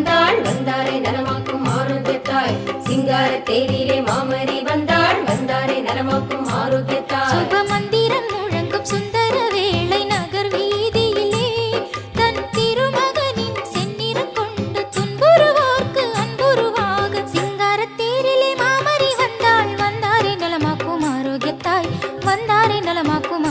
வந்தாள் வந்தாரை நலமாக்கும் ஆரோக்கியத்தாய் சிங்கார தேரிலே மாமரி வந்தாள் வந்தாரை நலமாக்கும் ஆரோக்கியத்தாய் சுப மந்திரம் முழங்கும் சுந்தர வேளை நகர் வீதியிலே தன் திருமகனின் செந்நிறம் கொண்டு துன்புறுவோர்க்கு அன்புருவாக சிங்கார தேரிலே மாமரி வந்தாள் வந்தாரை நலமாக்கும் ஆரோக்கியத்தாய் வந்தாரை நலமாக்கும்